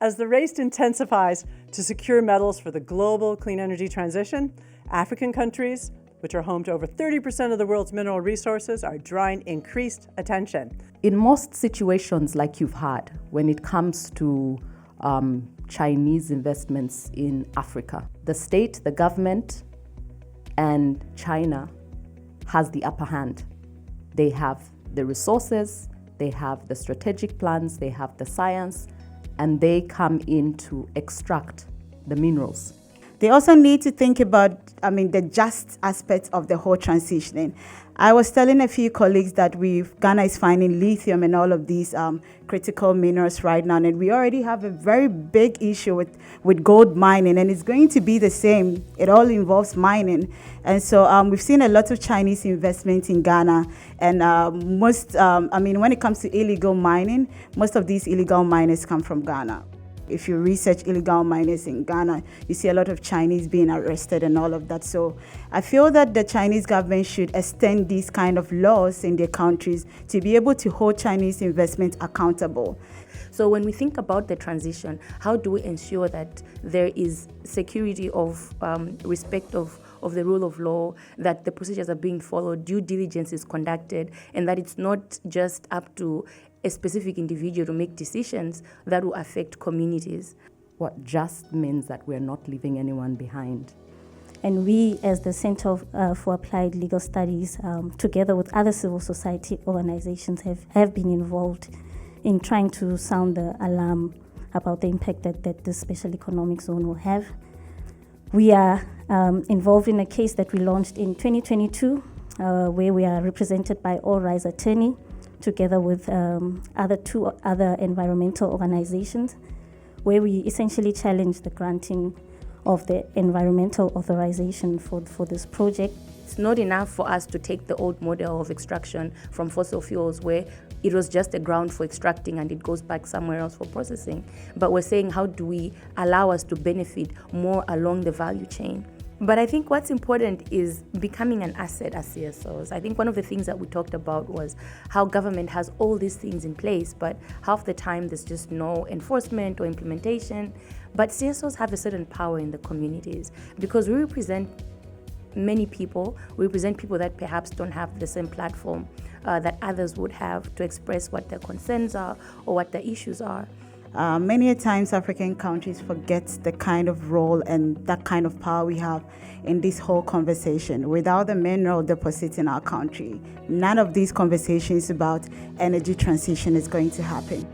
As the race intensifies to secure metals for the global clean energy transition, African countries, which are home to over 30% of the world's mineral resources, are drawing increased attention. In most situations like you've had, when it comes to Chinese investments in Africa, the state, the government, and China has the upper hand. They have the resources, they have the strategic plans, they have the science, and they come in to extract the minerals. They also need to think about, the just aspects of the whole transitioning. I was telling a few colleagues that Ghana is finding lithium and all of these critical minerals right now, and we already have a very big issue with gold mining, and it's going to be the same. It all involves mining. And so we've seen a lot of Chinese investment in Ghana, and when it comes to illegal mining, most of these illegal miners come from Ghana. If you research illegal miners in Ghana, you see a lot of Chinese being arrested and all of that. So I feel that the Chinese government should extend these kind of laws in their countries to be able to hold Chinese investment accountable. So when we think about the transition, how do we ensure that there is security of respect of the rule of law, that the procedures are being followed, due diligence is conducted, and that it's not just up to a specific individual to make decisions that will affect communities? What just means that we're not leaving anyone behind. And we, as the Center for Applied Legal Studies, together with other civil society organizations, have been involved in trying to sound the alarm about the impact that this special economic zone will have. We are involved in a case that we launched in 2022, where we are represented by All Rise Attorney, together with two other environmental organizations, where we essentially challenge the granting of the environmental authorization for this project. It's not enough for us to take the old model of extraction from fossil fuels, where it was just a ground for extracting and it goes back somewhere else for processing. But we're saying, how do we allow us to benefit more along the value chain? But I think what's important is becoming an asset as CSOs. I think one of the things that we talked about was how government has all these things in place, but half the time there's just no enforcement or implementation. But CSOs have a certain power in the communities because we represent many people. We represent people that perhaps don't have the same platform that others would have to express what their concerns are or what their issues are. Many times African countries forget the kind of role and that kind of power we have in this whole conversation. Without the mineral deposits in our country, none of these conversations about energy transition is going to happen.